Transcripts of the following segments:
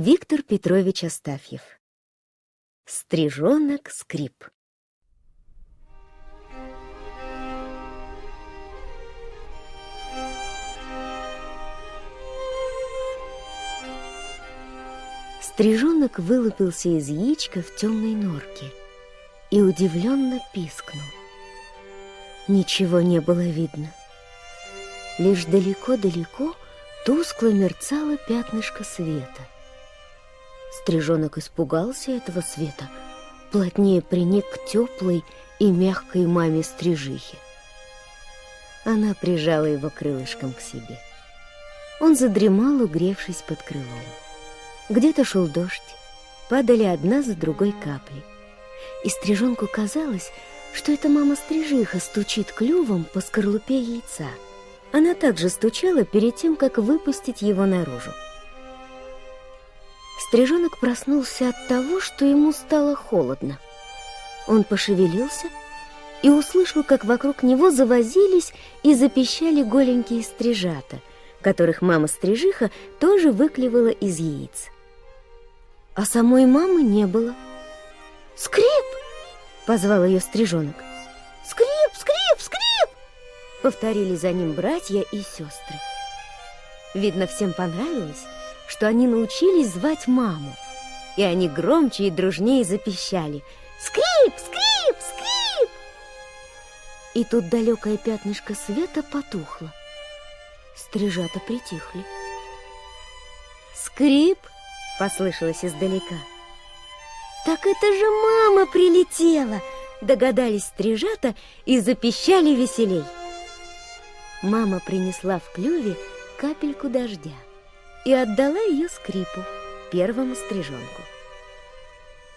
Виктор Петрович Астафьев. Стрижонок Скрип. Стрижонок вылупился из яичка в темной норке и удивленно пискнул. Ничего не было видно. Лишь далеко-далеко тускло мерцало пятнышко света. Стрижонок испугался этого света, плотнее приник к теплой и мягкой маме Стрижихе. Она прижала его крылышком к себе. Он задремал, угревшись под крылом. Где-то шел дождь, падали одна за другой капли. И Стрижонку казалось, что эта мама-стрижиха стучит клювом по скорлупе яйца. Она также стучала перед тем, как выпустить его наружу. Стрижонок проснулся от того, что ему стало холодно. Он пошевелился и услышал, как вокруг него завозились и запищали голенькие стрижата, которых мама-стрижиха тоже выклевала из яиц. А самой мамы не было. «Скрип!» — позвал ее Стрижонок. «Скрип, скрип, скрип!» — повторили за ним братья и сестры. Видно, всем понравилось, что они научились звать маму, и они громче и дружнее запищали: «Скрип, скрип, скрип!» И тут далекое пятнышко света потухло. Стрижата притихли. «Скрип!» — послышалось издалека. «Так это же мама прилетела!» — догадались стрижата и запищали веселей. Мама принесла в клюве капельку дождя и отдала ее Скрипу, первому стрижонку.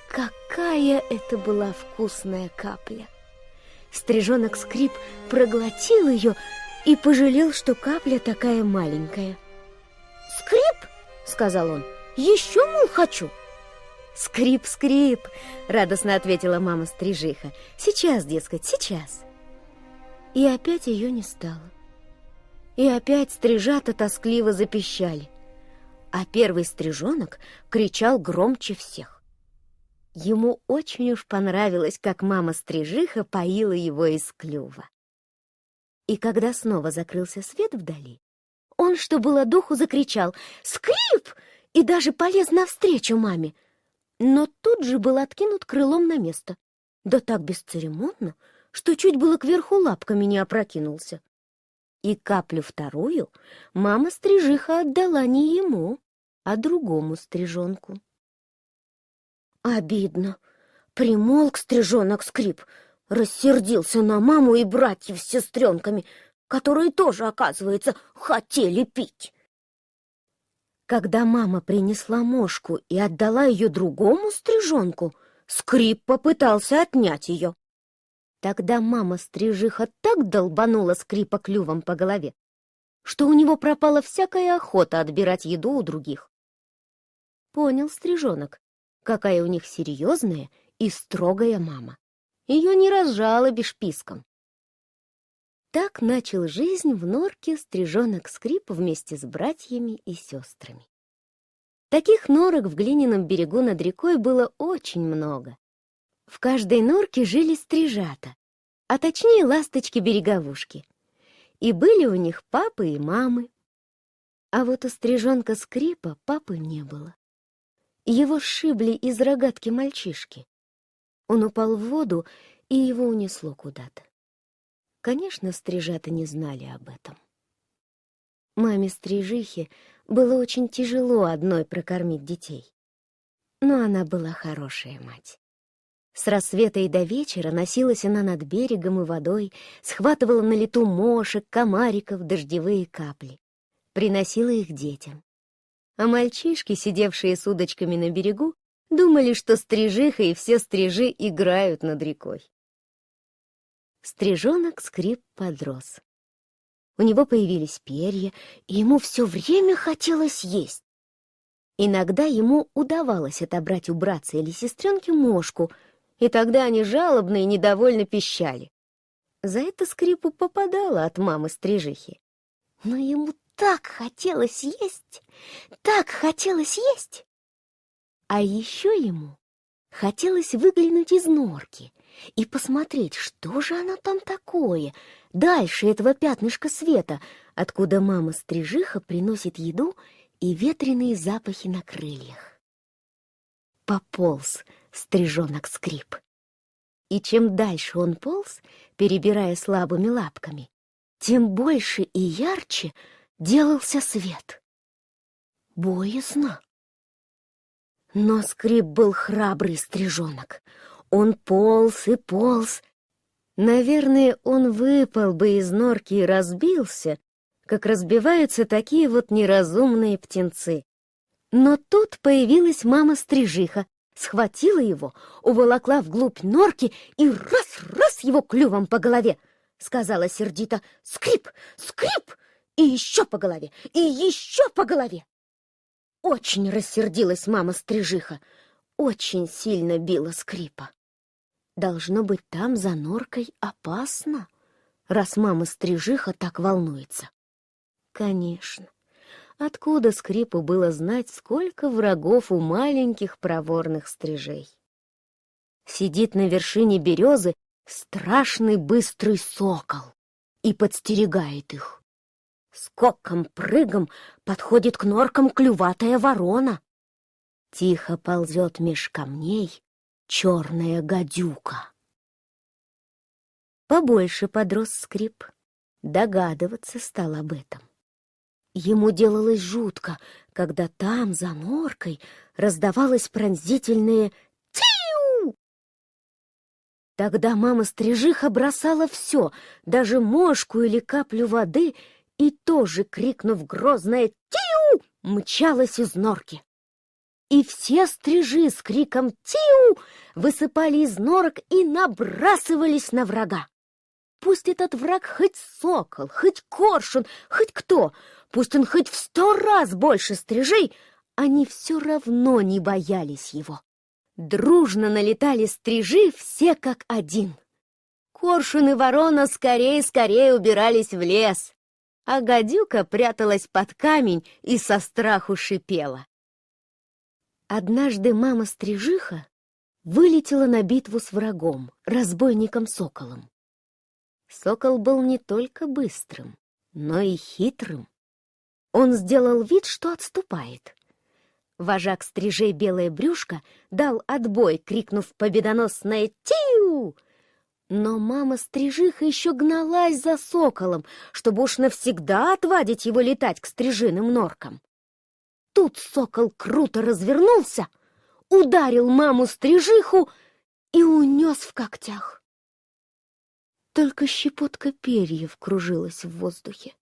Какая это была вкусная капля! Стрижонок Скрип проглотил ее и пожалел, что капля такая маленькая. «Скрип!» — сказал он. «Еще, мол, хочу!» «Скрип, скрип!» — радостно ответила мама-стрижиха. «Сейчас, дескать, сейчас!» И опять ее не стало. И опять стрижата тоскливо запищали. А первый стрижонок кричал громче всех. Ему очень уж понравилось, как мама-стрижиха поила его из клюва. И когда снова закрылся свет вдали, он, что было духу, закричал «Скрип!» и даже полез навстречу маме. Но тут же был откинут крылом на место. Да так бесцеремонно, что чуть было кверху лапками не опрокинулся. И каплю вторую мама-стрижиха отдала не ему, а другому стрижонку. Обидно. Примолк стрижонок Скрип, рассердился на маму и братьев с сестренками, которые тоже, оказывается, хотели пить. Когда мама принесла мошку и отдала ее другому стрижонку, Скрип попытался отнять ее. Тогда мама-стрижиха так долбанула Скрипа клювом по голове, что у него пропала всякая охота отбирать еду у других. Понял стрижонок, какая у них серьезная и строгая мама. Ее не разжалобишь писком. Так начал жизнь в норке стрижонок Скрип вместе с братьями и сестрами. Таких норок в глиняном берегу над рекой было очень много. В каждой норке жили стрижата, а точнее ласточки-береговушки. И были у них папы и мамы. А вот у стрижонка Скрипа папы не было. Его сшибли из рогатки мальчишки. Он упал в воду, и его унесло куда-то. Конечно, стрижата не знали об этом. Маме-стрижихе было очень тяжело одной прокормить детей. Но она была хорошая мать. С рассвета и до вечера носилась она над берегом и водой, схватывала на лету мошек, комариков, дождевые капли. Приносила их детям. А мальчишки, сидевшие с удочками на берегу, думали, что стрижиха и все стрижи играют над рекой. Стрижонок Скрип подрос. У него появились перья, и ему все время хотелось есть. Иногда ему удавалось отобрать у братца или сестренки мошку, и тогда они жалобно и недовольно пищали. За это Скрипу попадало от мамы-стрижихи. Но ему так хотелось есть, А еще ему хотелось выглянуть из норки и посмотреть, что же она там такое, дальше этого пятнышка света, откуда мама-стрижиха приносит еду и ветреные запахи на крыльях. Пополз стрижонок Скрип. И чем дальше он полз, перебирая слабыми лапками, тем больше и ярче делался свет. Боязно. Но Скрип был храбрый стрижонок. Он полз и полз. Наверное, он выпал бы из норки и разбился, как разбиваются такие вот неразумные птенцы. Но тут появилась мама-стрижиха, схватила его, уволокла вглубь норки и раз-раз его клювом по голове. Сказала сердито: «Скрип! Скрип! И еще по голове! И еще по голове!» Очень рассердилась мама-стрижиха, очень сильно била Скрипа. Должно быть, там за норкой опасно, раз мама-стрижиха так волнуется. Конечно, откуда Скрипу было знать, сколько врагов у маленьких проворных стрижей? Сидит на вершине березы страшный быстрый сокол и подстерегает их. Скоком-прыгом подходит к норкам клюватая ворона. Тихо ползет меж камней черная гадюка. Побольше подрос Скрип, догадываться стал об этом. Ему делалось жутко, когда там, за норкой, раздавалось пронзительное «Тиу!». Тогда мама-стрижиха бросала все, даже мошку или каплю воды, и тоже, крикнув грозное «Тиу!», мчалась из норки. И все стрижи с криком «Тиу!» высыпали из норок и набрасывались на врага. Пусть этот враг хоть сокол, хоть коршун, хоть кто, пусть он хоть в 100 раз больше стрижей, они все равно не боялись его. Дружно налетали стрижи все как один. Коршун и ворона скорее-скорее убирались в лес, а гадюка пряталась под камень и со страху шипела. Однажды мама-стрижиха вылетела на битву с врагом, разбойником-соколом. Сокол был не только быстрым, но и хитрым. Он сделал вид, что отступает. Вожак стрижей Белое Брюшко дал отбой, крикнув победоносное «Тиу!». Но мама-стрижиха еще гналась за соколом, чтобы уж навсегда отвадить его летать к стрижиным норкам. Тут сокол круто развернулся, ударил маму-стрижиху и унес в когтях. Только щепотка перьев кружилась в воздухе.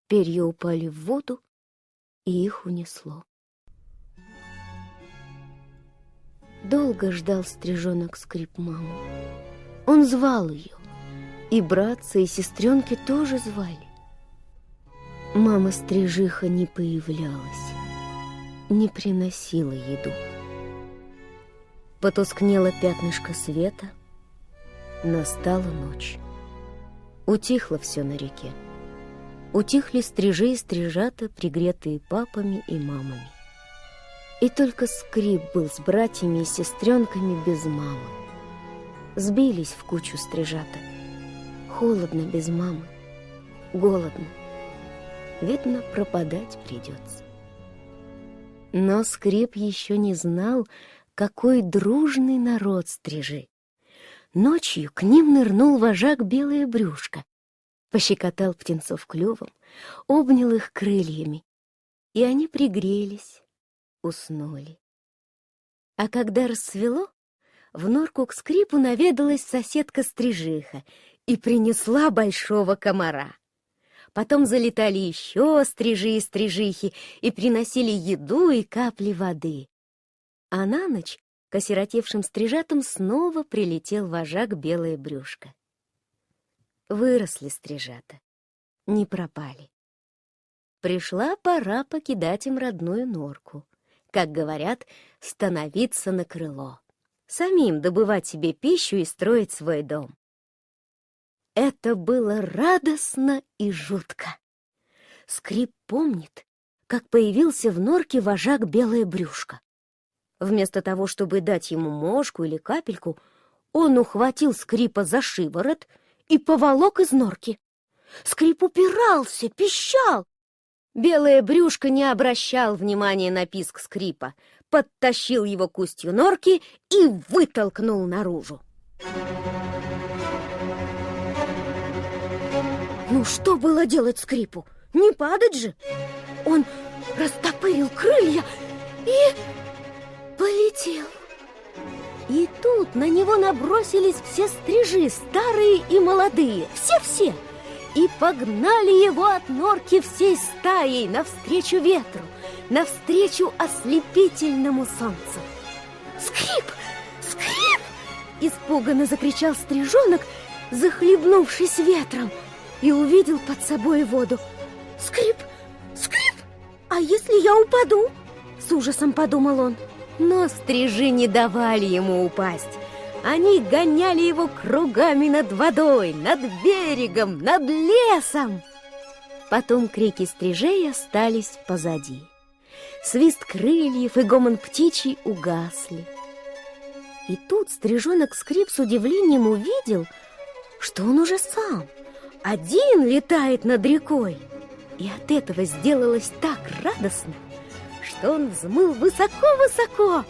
Перья упали в воду, и их унесло. Долго ждал стрижонок Скрип маму. Он звал ее, и братца, и сестренки тоже звали. Мама-стрижиха не появлялась, не приносила еду. Потускнело пятнышко света, настала ночь. Утихло все на реке. Утихли стрижи и стрижата, пригретые папами и мамами. И только Скрип был с братьями и сестренками без мамы. Сбились в кучу стрижата. Холодно без мамы, голодно. Видно, пропадать придется. Но Скрип еще не знал, какой дружный народ стрижи. Ночью к ним нырнул вожак Белое Брюшко, пощекотал птенцов клювом, обнял их крыльями, и они пригрелись, уснули. А когда рассвело, в норку к Скрипу наведалась соседка-стрижиха и принесла большого комара. Потом залетали еще стрижи и стрижихи и приносили еду и капли воды. А на ночь к осиротевшим стрижатам снова прилетел вожак Белое Брюшко. Выросли стрижата, не пропали. Пришла пора покидать им родную норку, как говорят, становиться на крыло, самим добывать себе пищу и строить свой дом. Это было радостно и жутко. Скрип помнит, как появился в норке вожак Белое Брюшко. Вместо того, чтобы дать ему мошку или капельку, он ухватил Скрипа за шиворот и поволок из норки. Скрип упирался, пищал. Белое брюшко не обращал внимания на писк Скрипа, подтащил его к устью норки и вытолкнул наружу. Ну что было делать Скрипу? Не падать же! Он растопырил крылья и полетел. И тут на него набросились все стрижи, старые и молодые, все-все, и погнали его от норки всей стаей навстречу ветру, навстречу ослепительному солнцу. «Скрип! Скрип!» — испуганно закричал стрижонок, захлебнувшись ветром, и увидел под собой воду. «Скрип! Скрип! А если я упаду?» — с ужасом подумал он. Но стрижи не давали ему упасть. Они гоняли его кругами над водой, над берегом, над лесом. Потом крики стрижей остались позади. Свист крыльев и гомон птичий угасли. И тут стрижонок Скрип с удивлением увидел, что он уже сам один летает над рекой. И от этого сделалось так радостно, что он взмыл высоко-высоко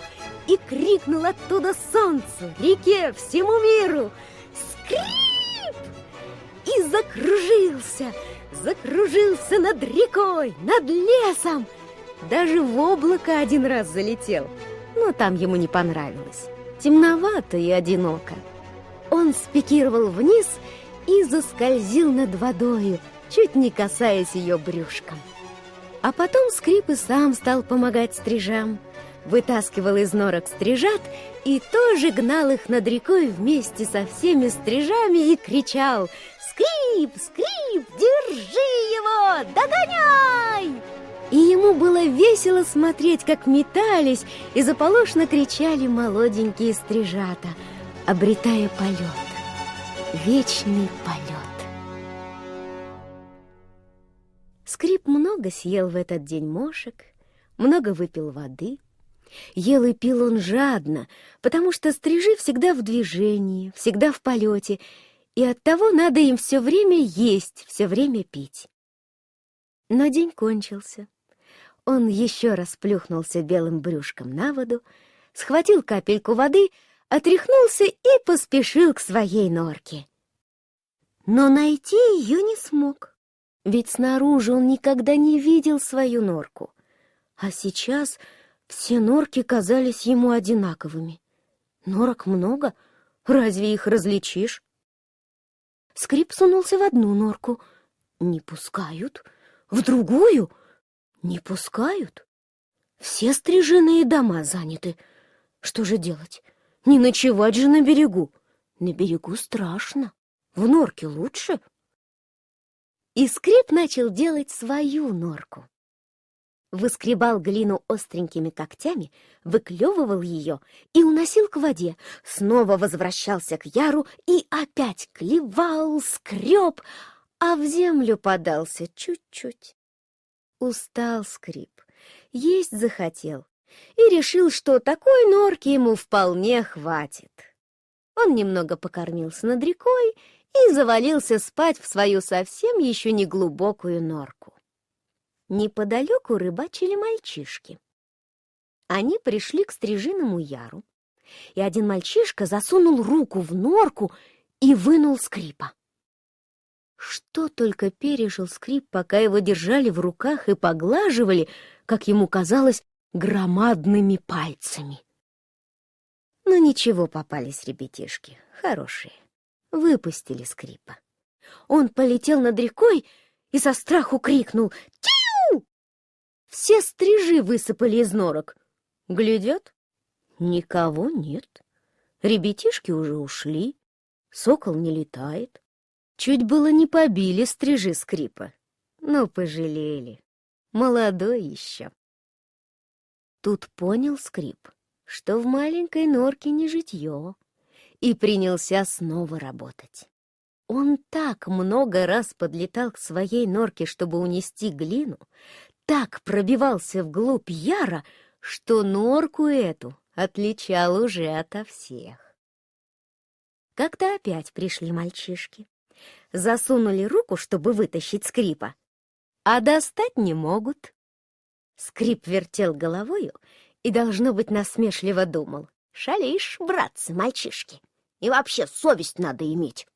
и крикнул оттуда солнцу, реке, всему миру: «Скрип!» И закружился над рекой, над лесом. Даже в облако один раз залетел, но там ему не понравилось. Темновато и одиноко. Он спикировал вниз и заскользил над водою, чуть не касаясь ее брюшком. А потом Скрип и сам стал помогать стрижам, вытаскивал из норок стрижат и тоже гнал их над рекой вместе со всеми стрижами и кричал: «Скрип! Скрип! Держи его! Догоняй!» И ему было весело смотреть, как метались и заполошно кричали молоденькие стрижата, обретая полет, вечный полет. Скрип много съел в этот день мошек, много выпил воды. Ел и пил он жадно, потому что стрижи всегда в движении, всегда в полете, и оттого надо им все время есть, все время пить. Но день кончился. Он еще раз плюхнулся белым брюшком на воду, схватил капельку воды, отряхнулся и поспешил к своей норке. Но найти ее не смог. Ведь снаружи он никогда не видел свою норку. А сейчас все норки казались ему одинаковыми. Норок много, разве их различишь? Скрип сунулся в одну норку. Не пускают. В другую. Не пускают. Все стрижиные дома заняты. Что же делать? Не ночевать же на берегу. На берегу страшно. В норке лучше. И Скрип начал делать свою норку. Выскребал глину остренькими когтями, выклевывал ее и уносил к воде, снова возвращался к яру и опять клевал, скреб, а в землю подался чуть-чуть. Устал Скрип, есть захотел и решил, что такой норки ему вполне хватит. Он немного покормился над рекой и завалился спать в свою совсем еще не глубокую норку. Неподалеку рыбачили мальчишки. Они пришли к стрижиному яру, и один мальчишка засунул руку в норку и вынул Скрипа. Что только пережил Скрип, пока его держали в руках и поглаживали, как ему казалось, громадными пальцами. Но ничего, попались ребятишки, хорошие. Выпустили Скрипа. Он полетел над рекой и со страху крикнул: «Тиу!» Все стрижи высыпали из норок. Глядят, никого нет. Ребятишки уже ушли, сокол не летает. Чуть было не побили стрижи Скрипа, но пожалели. Молодой еще. Тут понял Скрип, что в маленькой норке не житье, и принялся снова работать. Он так много раз подлетал к своей норке, чтобы унести глину, так пробивался вглубь яра, что норку эту отличал уже ото всех. Как-то опять пришли мальчишки. Засунули руку, чтобы вытащить Скрипа, а достать не могут. Скрип вертел головою и, должно быть, насмешливо думал: «Шалишь, братцы, мальчишки, и вообще совесть надо иметь».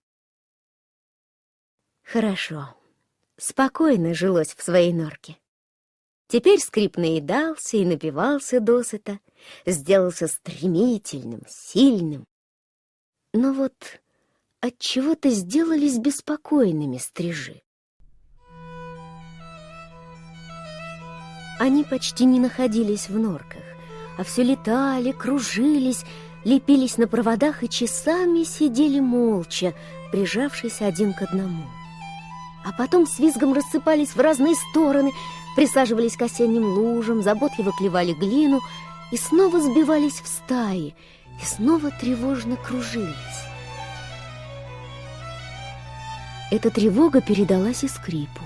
Хорошо, спокойно жилось в своей норке. Теперь Скрип наедался и напивался досыта, сделался стремительным, сильным. Но вот отчего-то сделались беспокойными стрижи. Они почти не находились в норках, а все летали, кружились, лепились на проводах и часами сидели молча, прижавшись один к одному. А потом с визгом рассыпались в разные стороны, присаживались к осенним лужам, заботливо клевали глину и снова сбивались в стаи, и снова тревожно кружились. Эта тревога передалась и Скрипу.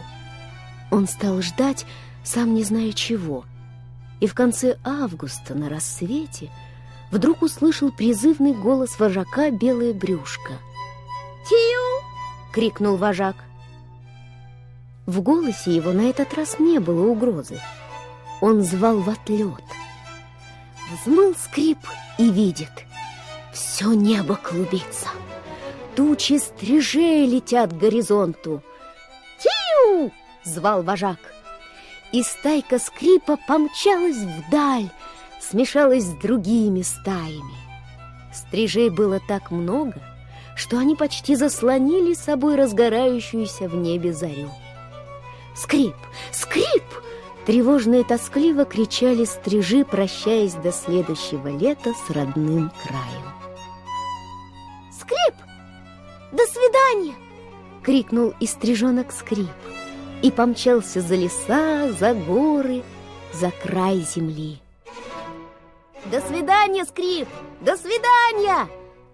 Он стал ждать, сам не зная чего, и в конце августа на рассвете вдруг услышал призывный голос вожака Белое брюшко. «Тию!» — крикнул вожак. В голосе его на этот раз не было угрозы. Он звал в отлет. Взмыл Скрип и видит: все небо клубится. Тучи стрижей летят к горизонту. «Тию!» — звал вожак. И стайка Скрипа помчалась вдаль, смешалась с другими стаями. Стрижей было так много, что они почти заслонили собой разгорающуюся в небе зарю. «Скрип! Скрип!» — тревожно и тоскливо кричали стрижи, прощаясь до следующего лета с родным краем. «Скрип! До свидания!» — крикнул и стрижонок Скрип и помчался за леса, за горы, за край земли. «До свидания, Скрип! До свидания!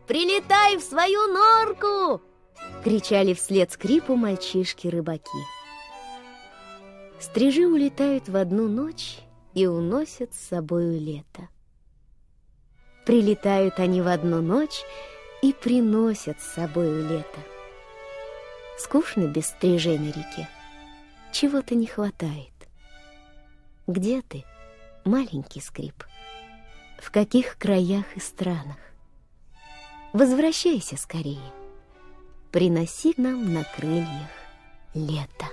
Прилетай в свою норку!» — кричали вслед Скрипу мальчишки-рыбаки. Стрижи улетают в одну ночь и уносят с собою лето. Прилетают они в одну ночь и приносят с собою лето. Скучно без стрижей на реке, чего-то не хватает. Где ты, маленький Скрип? В каких краях и странах? Возвращайся скорее, приноси нам на крыльях лето.